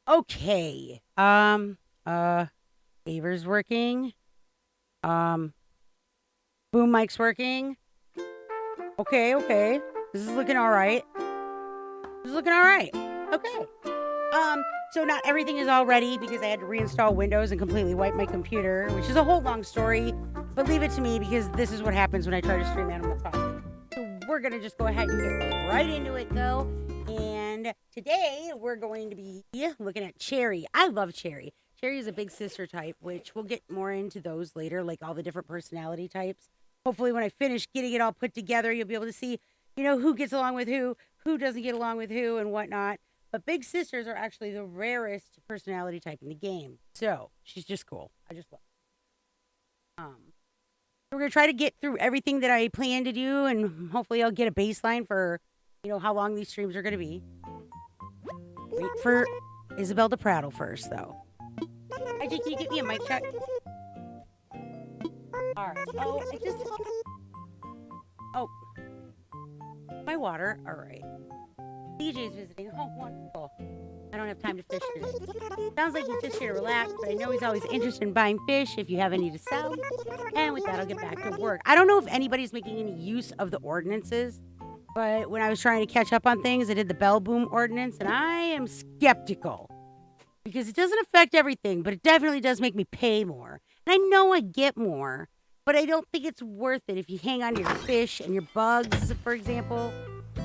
Okay. Aver's working. Boom mic's working. Okay. This is looking all right. Okay. So not everything is all ready because I had to reinstall Windows and completely wipe my computer, which is a whole long story, but leave it to me because this is what happens when I try to stream Animal Crossing. So we're gonna just go ahead and get right into it though. And today we're going to be looking at Cherry. I love Cherry. Cherry is a big sister type, which we'll get more into those later, like all the different personality types. Hopefully when I finish getting it all put together, you'll be able to see, who gets along with who doesn't get along with who, and whatnot. But big sisters are actually the rarest personality type in the game. So she's just cool. I just love her. We're going to try to get through everything that I plan to do, and hopefully I'll get a baseline for, how long these streams are going to be. Wait for Isabel to prattle first, though. Hi, Jake, can you get me a mic check? Alright. Oh, my water. Alright. DJ's visiting. Oh, wonderful. I don't have time to fish today. Sounds like he's just here to relax, but I know he's always interested in buying fish if you have any to sell. And with that, I'll get back to work. I don't know if anybody's making any use of the ordinances, but when I was trying to catch up on things, I did the bell boom ordinance, and I am skeptical. Because it doesn't affect everything, but it definitely does make me pay more. And I know I get more, but I don't think it's worth it if you hang on to your fish and your bugs, for example.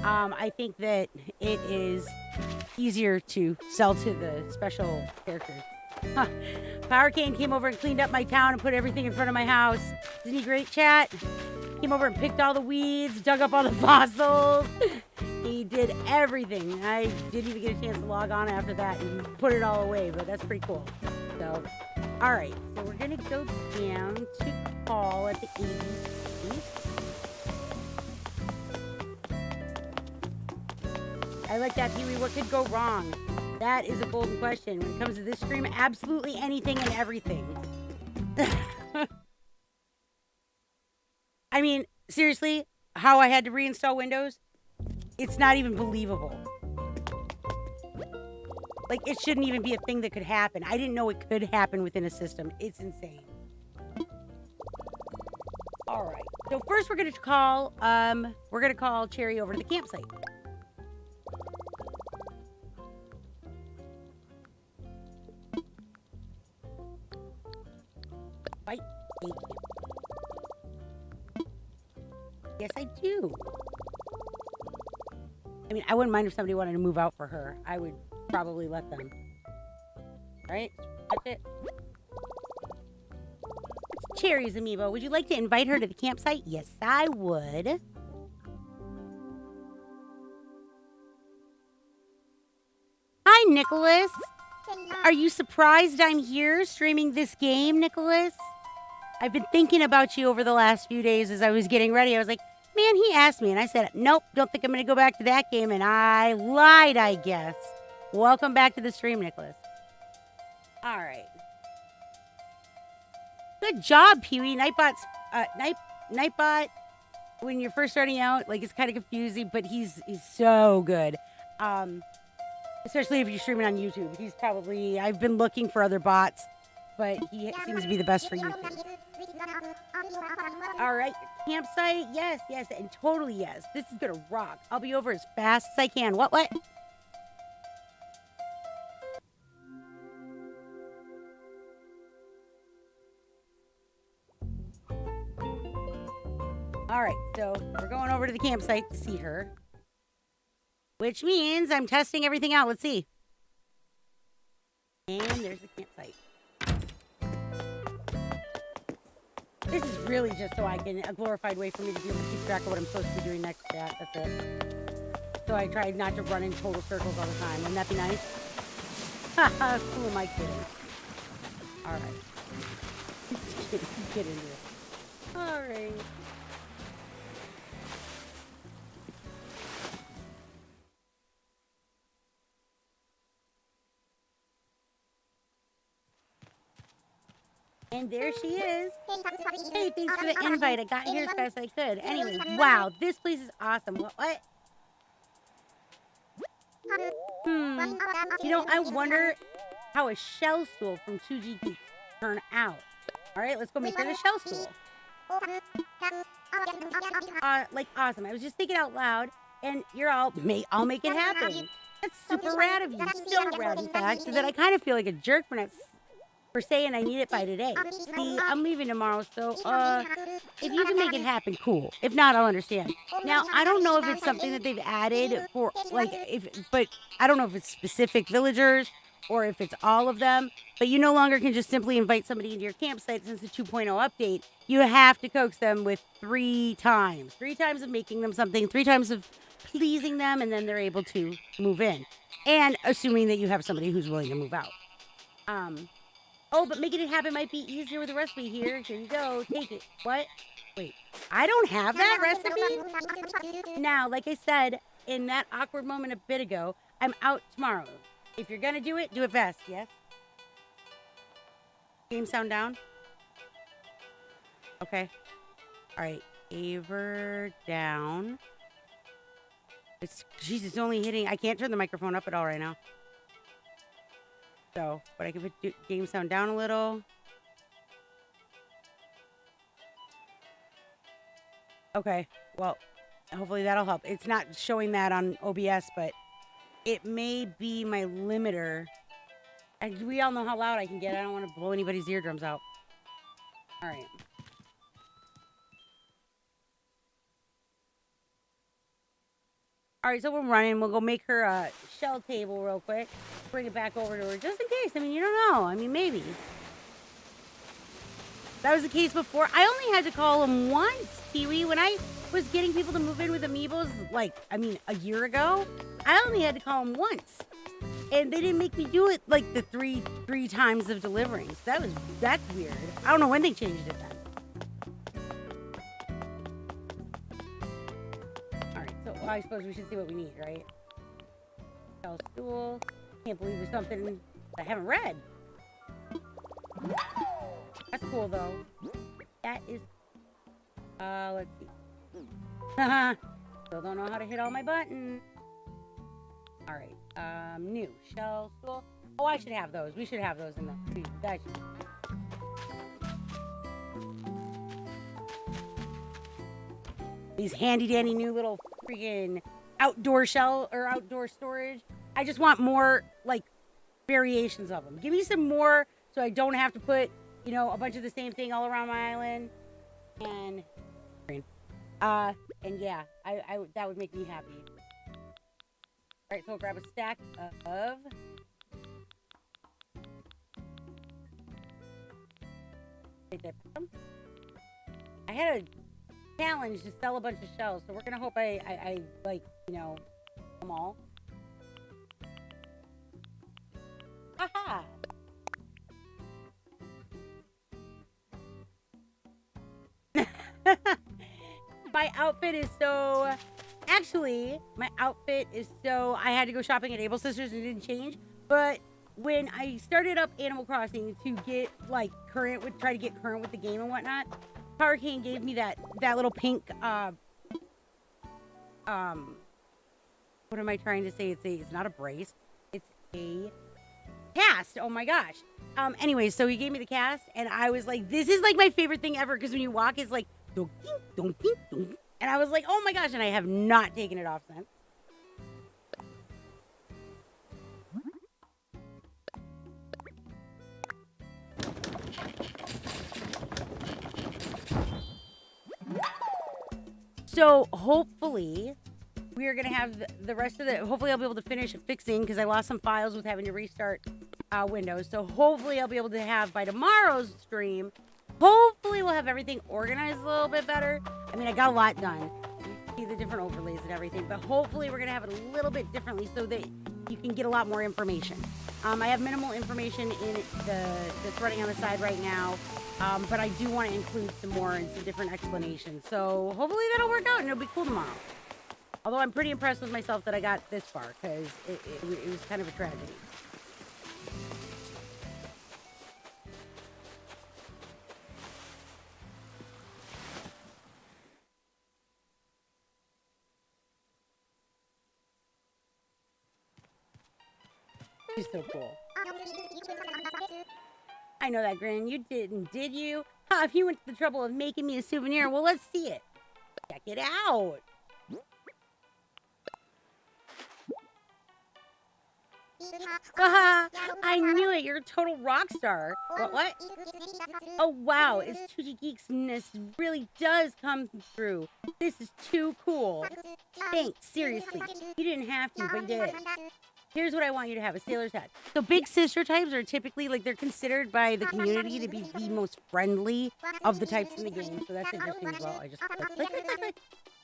I think that it is easier to sell to the special characters. Huh. Power Cane came over and cleaned up my town and put everything in front of my house. Isn't he great, chat? Came over and picked all the weeds, dug up all the fossils. He did everything. I didn't even get a chance to log on after that and put it all away, but that's pretty cool. So, all right. So we're going to go down to call at the ABC. I like that, Pee-wee. What could go wrong? That is a golden question. When it comes to this stream, absolutely anything and everything. I mean, seriously, how I had to reinstall Windows, it's not even believable. Like, it shouldn't even be a thing that could happen. I didn't know it could happen within a system. It's insane. All right. So first we're going to call Cherry over to the campsite. Right? Thank you. Yes, I do. I mean, I wouldn't mind if somebody wanted to move out for her. I would probably let them. Right? That's it. It's Cherry's amiibo. Would you like to invite her to the campsite? Yes, I would. Hi, Nicholas. Are you surprised I'm here streaming this game, Nicholas? I've been thinking about you over the last few days as I was getting ready. I was like, man, he asked me. And I said, nope, don't think I'm going to go back to that game. And I lied, I guess. Welcome back to the stream, Nicholas. All right. Good job, Pee-wee. Nightbot, when you're first starting out, like, it's kind of confusing, but he's so good. Especially if you're streaming on YouTube. I've been looking for other bots, but he seems to be the best for YouTube. All right, campsite, yes, and totally yes. This is gonna rock. I'll be over as fast as I can. What? All right, so we're going over to the campsite to see her. Which means I'm testing everything out. Let's see. And there's the campsite. This is really just so I can, a glorified way for me to be able to keep track of what I'm supposed to be doing next, chat. That's it. So I tried not to run in total circles all the time. Wouldn't that be nice? Haha, who am I kidding? Alright. Get into it. Alright. And there she is. Hey, thanks for the invite. I got here as fast as I could. Anyway, wow, this place is awesome. What? I wonder how a shell stool from 2G Geeks turn out. All right, let's go make her the shell stool. Like awesome. I was just thinking out loud, and I'll make it happen. That's super rad of you. So rad, in fact, that I kind of feel like a jerk for saying I need it by today. See, I'm leaving tomorrow, so if you can make it happen, cool. If not, I'll understand. Now, I don't know if it's something that they've added for but I don't know if it's specific villagers or if it's all of them. But you no longer can just simply invite somebody into your campsite since the 2.0 update. You have to coax them with 3 times. 3 times of making them something, 3 times of pleasing them, and then they're able to move in. And assuming that you have somebody who's willing to move out. Oh, but making it happen might be easier with a recipe here. Here you go. Take it. What? Wait. I don't have that recipe? Now, like I said, in that awkward moment a bit ago, I'm out tomorrow. If you're going to do it fast, yes? Game sound down? Okay. All right. Aver down. It's only hitting. I can't turn the microphone up at all right now. So, but I can put game sound down a little. Okay, well, hopefully that'll help. It's not showing that on OBS, but it may be my limiter. We all know how loud I can get. I don't want to blow anybody's eardrums out. All right. All right, so we're running. We'll go make her a shell table real quick. Bring it back over to her just in case. I mean, you don't know. I mean, maybe. That was the case before. I only had to call him once, Kiwi. When I was getting people to move in with amiibos, a year ago, I only had to call him once. And they didn't make me do it, like, the three times of delivering. So that's weird. I don't know when they changed it then. Well, I suppose we should see what we need, right? Shell stool. Can't believe there's something I haven't read. That's cool, though. That is... let's see. Still don't know how to hit all my buttons. All right. New. Shell stool. Oh, I should have those. We should have those in the... That should... These handy-dandy new little freaking outdoor shell or outdoor storage. I just want more, like, variations of them. Give me some more so I don't have to put, a bunch of the same thing all around my island. And yeah, I that would make me happy. All right, so I'll grab a stack of... I had a challenge to sell a bunch of shells, so we're gonna hope I them all. Haha! My outfit is so... Actually, my outfit is so... I had to go shopping at Able Sisters and it didn't change, but when I started up Animal Crossing to get, try to get current with the game and whatnot, Hurricane gave me that little pink, what am I trying to say? It's not a brace. It's a cast. Oh my gosh. Anyway, so he gave me the cast and I was like, this is like my favorite thing ever because when you walk, it's like, dunk, dunk, dunk, dunk. And I was like, oh my gosh. And I have not taken it off since. So hopefully we are going to have the rest of hopefully I'll be able to finish fixing because I lost some files with having to restart Windows. So hopefully I'll be able to have by tomorrow's stream, hopefully we'll have everything organized a little bit better. I mean, I got a lot done. You see the different overlays and everything, but hopefully we're going to have it a little bit differently so that you can get a lot more information. I have minimal information in that's running on the side right now. But I do want to include some more and some different explanations. So hopefully that'll work out and it'll be cool tomorrow. Although I'm pretty impressed with myself that I got this far because it was kind of a tragedy. She's so cool. I know that grin. You didn't, did you? Huh, if you went to the trouble of making me a souvenir, well, let's see it. Check it out. Haha, I knew it. You're a total rock star. What? Oh, wow. It's Tuji Geeksness really does come through. This is too cool. Thanks, seriously. You didn't have to, but you did. Here's what I want you to have, a sailor's hat. So big sister types are typically, like, they're considered by the community to be the most friendly of the types in the game. So that's interesting as well. I just,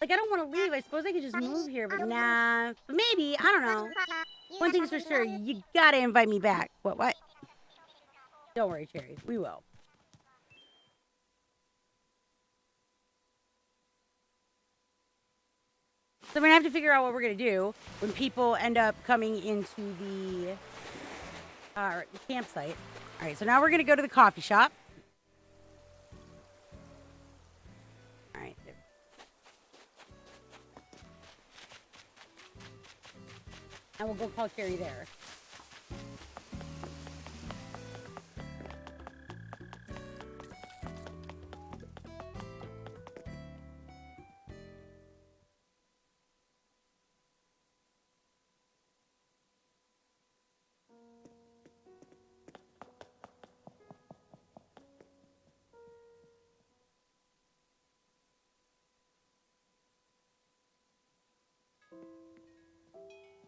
like, I don't want to leave. I suppose I could just move here, but nah. But maybe, I don't know. One thing's for sure, you gotta invite me back. What? Don't worry, Cherry. We will. So we're gonna have to figure out what we're gonna do when people end up coming into the campsite. All right, so now we're gonna go to the coffee shop. All right. And we'll go call Carrie there.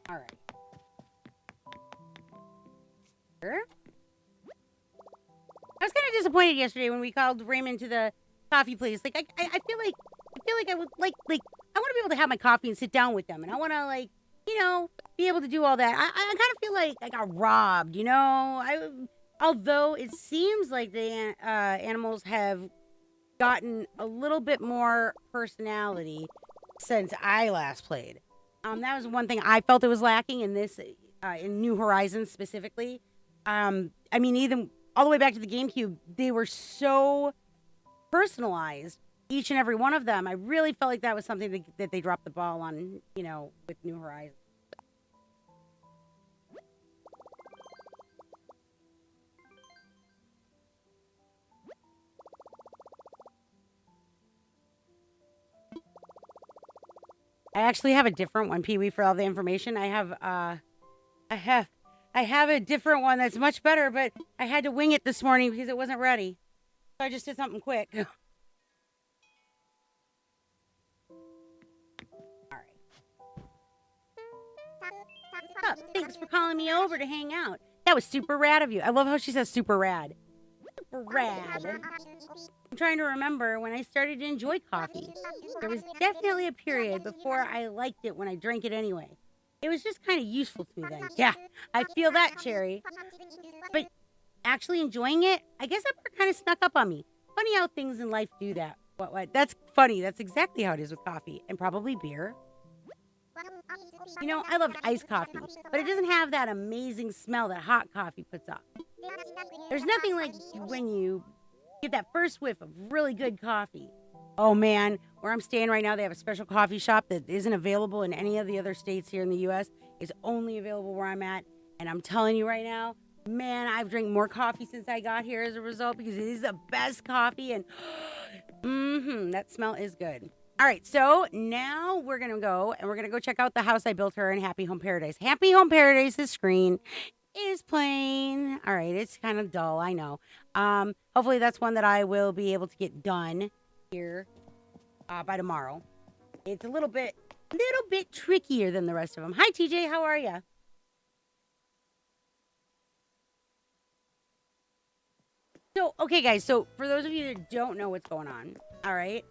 All right. Sure. I was kind of disappointed yesterday when we called Raymond to the coffee place. Like, I feel like I would like I want to be able to have my coffee and sit down with them, and I want to, like, you know, be able to do all that. I kind of feel like I got robbed, you know. Although it seems like the animals have gotten a little bit more personality since I last played. That was one thing I felt it was lacking in this, in New Horizons specifically. I mean, even all the way back to the GameCube, they were so personalized, each and every one of them. I really felt like that was something that they dropped the ball on, you know, with New Horizons. I actually have a different one, Pee-wee, for all the information. I have a different one that's much better, but I had to wing it this morning because it wasn't ready. So I just did something quick. All right. Oh, thanks for calling me over to hang out. That was super rad of you. I love how she says super rad. Super rad. I'm trying to remember when I started to enjoy coffee. There was definitely a period before I liked it when I drank it anyway. It was just kind of useful to me then. Yeah, I feel that, Cherry. But actually enjoying it, I guess that part kind of snuck up on me. Funny how things in life do that. What? That's funny. That's exactly how it is with coffee. And probably beer. You know, I loved iced coffee, but it doesn't have that amazing smell that hot coffee puts off. There's nothing like when you get that first whiff of really good coffee. Oh man, where I'm staying right now, they have a special coffee shop that isn't available in any of the other states here in the U.S. It's only available where I'm at. And I'm telling you right now, man, I've drank more coffee since I got here as a result because it is the best coffee. And that smell is good. All right, so now we're going to go and we're going to go check out the house I built her in Happy Home Paradise. Happy Home Paradise's screen is playing. All right, it's kind of dull, I know. Hopefully that's one that I will be able to get done here by tomorrow. It's a little bit trickier than the rest of them. Hi, TJ, how are you? So, okay, guys, so for those of you that don't know what's going on, all right,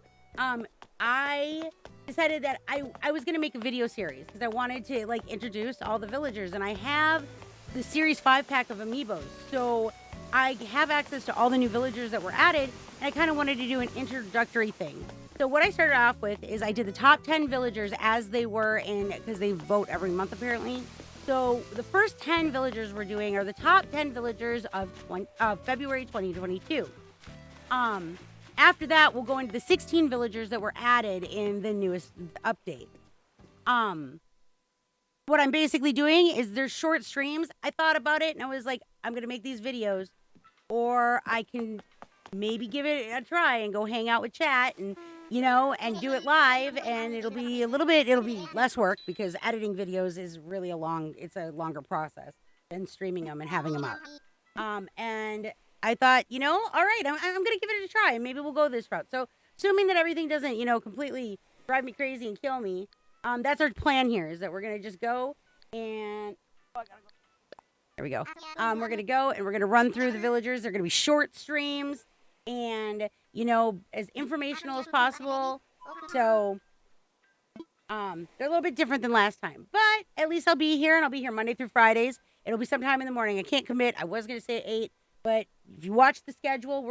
I decided that I was going to make a video series because I wanted to, like, introduce all the villagers, and I have the Series 5-pack of Amiibos, so I have access to all the new villagers that were added, and I kind of wanted to do an introductory thing. So what I started off with is I did the top 10 villagers as they were in, because they vote every month apparently. So the first 10 villagers we're doing are the top 10 villagers of February 2022. After that, we'll go into the 16 villagers that were added in the newest update. what I'm basically doing is there's short streams. I thought about it and I was like, I'm going to make these videos, or I can maybe give it a try and go hang out with chat and, you know, and do it live. And it'll be less work because editing videos is really it's a longer process than streaming them and having them up. And I thought, you know, all right, I'm going to give it a try and maybe we'll go this route. So assuming that everything doesn't, you know, completely drive me crazy and kill me, that's our plan here, is that we're going to just go and... There we go. We're going to go and we're going to run through the villagers. They're going to be short streams and, you know, as informational as possible. So, they're a little bit different than last time. But at least I'll be here, and I'll be here Monday through Fridays. It'll be sometime in the morning. I can't commit. I was going to say 8. But if you watch the schedule,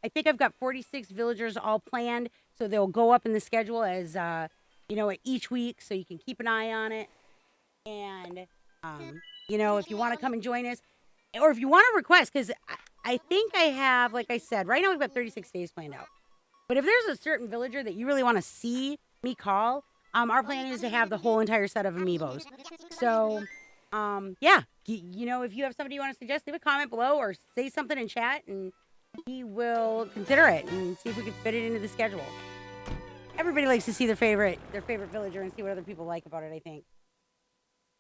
I think I've got 46 villagers all planned. So they'll go up in the schedule as, you know, each week. So you can keep an eye on it. And, you know, if you want to come and join us, or if you want to request, because I think I have, like I said, right now we've got 36 days planned out. But if there's a certain villager that you really want to see me call, our plan is to have the whole entire set of amiibos. So, yeah, you know, if you have somebody you want to suggest, leave a comment below or say something in chat, and we will consider it and see if we can fit it into the schedule. Everybody likes to see their favorite villager and see what other people like about it, I think.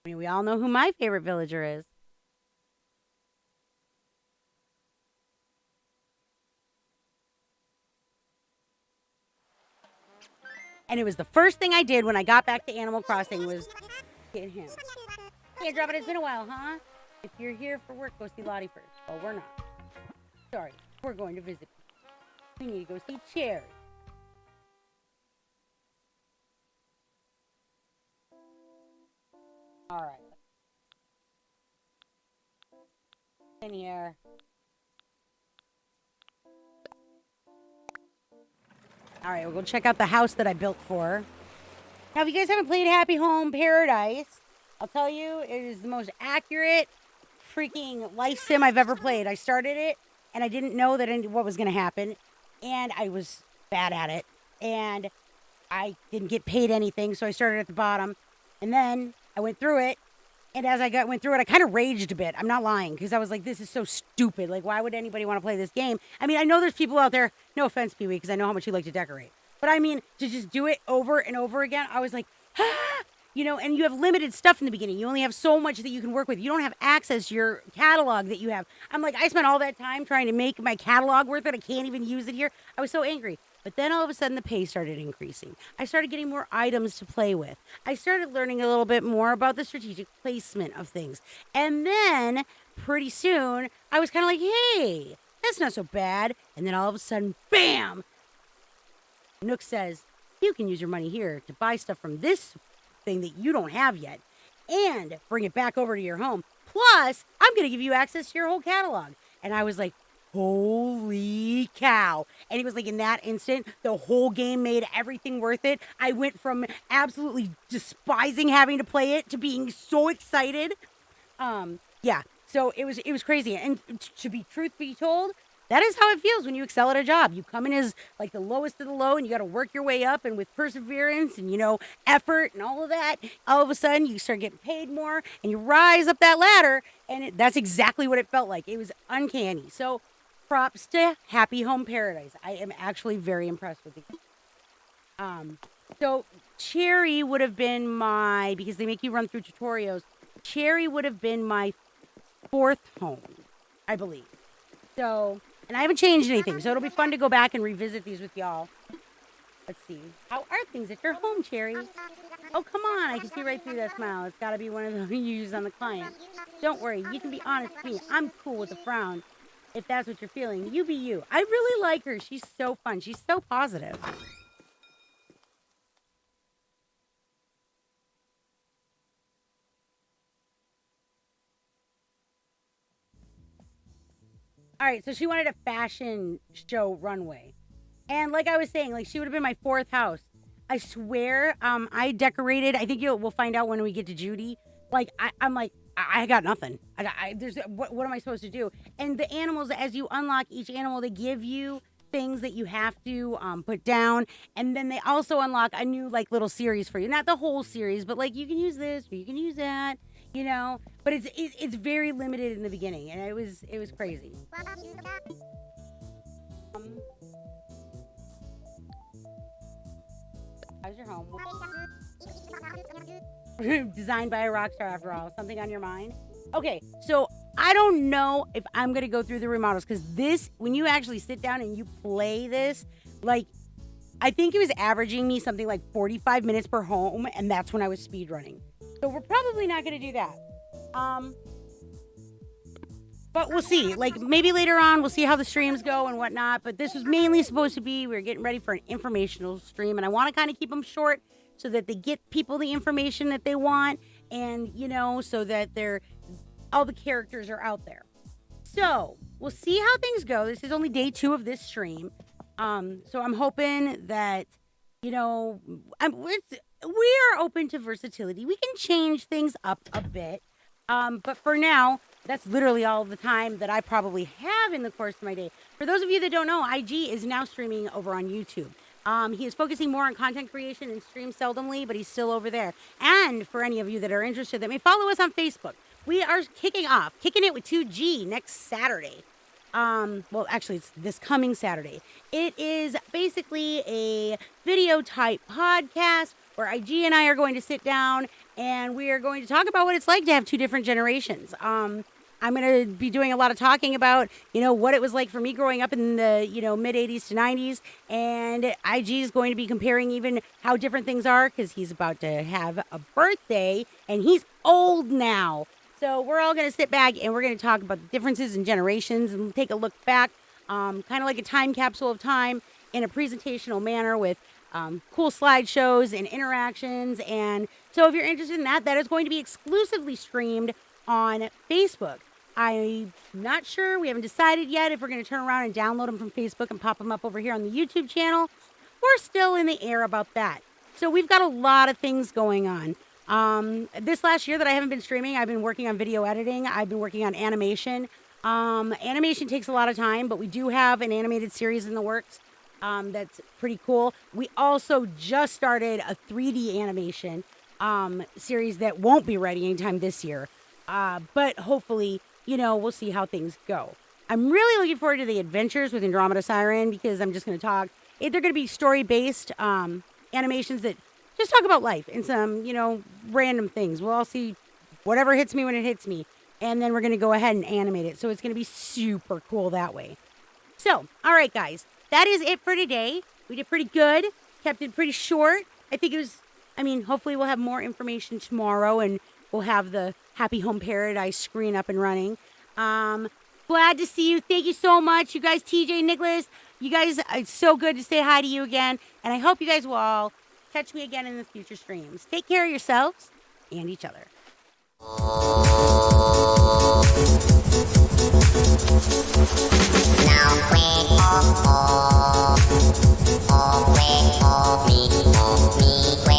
I mean, we all know who my favorite villager is. And it was the first thing I did when I got back to Animal Crossing was get him. Hey, Drop It, it's been a while, huh? If you're here for work, go see Lottie first. Oh, we're not. Sorry, we're going to visit. We need to go see Cherry. All right. In here. All right, we'll go check out the house that I built for her. Now, if you guys haven't played Happy Home Paradise, I'll tell you, it is the most accurate freaking life sim I've ever played. I started it, and I didn't know what was going to happen, and I was bad at it, and I didn't get paid anything, so I started at the bottom, and then I went through it, and as I went through it, I kind of raged a bit. I'm not lying, because I was like, this is so stupid. Like, why would anybody want to play this game? I mean, I know there's people out there, no offense, Pee-wee, because I know how much you like to decorate. But I mean, to just do it over and over again, I was like, ah! You know, and you have limited stuff in the beginning. You only have so much that you can work with. You don't have access to your catalog that you have. I'm like, I spent all that time trying to make my catalog worth it. I can't even use it here. I was so angry. But then all of a sudden the pay started increasing. I started getting more items to play with. I started learning a little bit more about the strategic placement of things. And then pretty soon I was kind of like, hey, that's not so bad. And then all of a sudden, bam! Nook says, you can use your money here to buy stuff from this thing that you don't have yet and bring it back over to your home. Plus, I'm going to give you access to your whole catalog. And I was like, holy cow. And it was like in that instant, the whole game made everything worth it. I went from absolutely despising having to play it to being so excited. Yeah, so it was crazy. And to be truth be told, that is how it feels when you excel at a job. You come in as like the lowest of the low and you got to work your way up, and with perseverance and, you know, effort and all of that, all of a sudden you start getting paid more and you rise up that ladder, and that's exactly what it felt like. It was uncanny. So props to Happy Home Paradise. I am actually very impressed with it. So Cherry would have been because they make you run through tutorials, Cherry would have been my 4th home, I believe. So, and I haven't changed anything, so it'll be fun to go back and revisit these with y'all. Let's see. How are things at your home, Cherry? Oh, come on. I can see right through that smile. It's got to be one of those you use on the client. Don't worry. You can be honest with me. I'm cool with a frown. If that's what you're feeling, you be you. I really like her. She's so fun. She's so positive. All right, so she wanted a fashion show runway. And like I was saying, like, she would have been my 4th house. I swear, I decorated. I think we'll find out when we get to Judy. Like, I'm like, I got nothing. What am I supposed to do? And the animals, as you unlock each animal, they give you things that you have to put down, and then they also unlock a new like little series for you. Not the whole series, but like you can use this or you can use that, you know. But it's very limited in the beginning, and it was crazy. How's your home? Designed by a rock star, after all. Something on your mind? Okay, so I don't know if I'm going to go through the remodels, because this, when you actually sit down and you play this, like, I think it was averaging me something like 45 minutes per home, and that's when I was speed running. So we're probably not going to do that. But we'll see. Like, maybe later on, we'll see how the streams go and whatnot. But this was mainly supposed to be, we were getting ready for an informational stream. And I want to kind of keep them short so that they get people the information that they want. And, you know, so that all the characters are out there. So, we'll see how things go. This is only day 2 of this stream. So I'm hoping that, you know, we are open to versatility. We can change things up a bit. But for now, that's literally all the time that I probably have in the course of my day. For those of you that don't know, IG is now streaming over on YouTube. He is focusing more on content creation and streams seldomly, but he's still over there. And for any of you that are interested, that may follow us on Facebook. We are kicking it with 2G next Saturday. Well, actually, it's this coming Saturday. It is basically a video type podcast where IG and I are going to sit down and we are going to talk about what it's like to have 2 different generations. I'm going to be doing a lot of talking about, you know, what it was like for me growing up in the, you know, mid 80s to 90s. And IG is going to be comparing even how different things are, because he's about to have a birthday and he's old now. So we're all going to sit back and we're going to talk about the differences in generations and take a look back, kind of like a time capsule of time in a presentational manner with cool slideshows and interactions. And so if you're interested in that, that is going to be exclusively streamed on Facebook. I'm not sure. We haven't decided yet if we're going to turn around and download them from Facebook and pop them up over here on the YouTube channel. We're still in the air about that. So we've got a lot of things going on. This last year that I haven't been streaming, I've been working on video editing. I've been working on animation. Animation takes a lot of time, but we do have an animated series in the works. That's pretty cool. We also just started a 3D animation series that won't be ready anytime this year. But hopefully, you know, we'll see how things go. I'm really looking forward to the adventures with Andromeda Siren, because I'm just going to talk. They're going to be story-based animations that just talk about life and some, you know, random things. We'll all see whatever hits me when it hits me. And then we're going to go ahead and animate it. So it's going to be super cool that way. So, all right, guys. That is it for today. We did pretty good. Kept it pretty short. I think it was, I mean, hopefully we'll have more information tomorrow and we'll have the Happy Home Paradise screen up and running. Glad to see you. Thank you so much. You guys, TJ, Nicholas, you guys, it's so good to say hi to you again. And I hope you guys will all catch me again in the future streams. Take care of yourselves and each other. Now wait, oh, oh, oh, wait, oh, me, wait.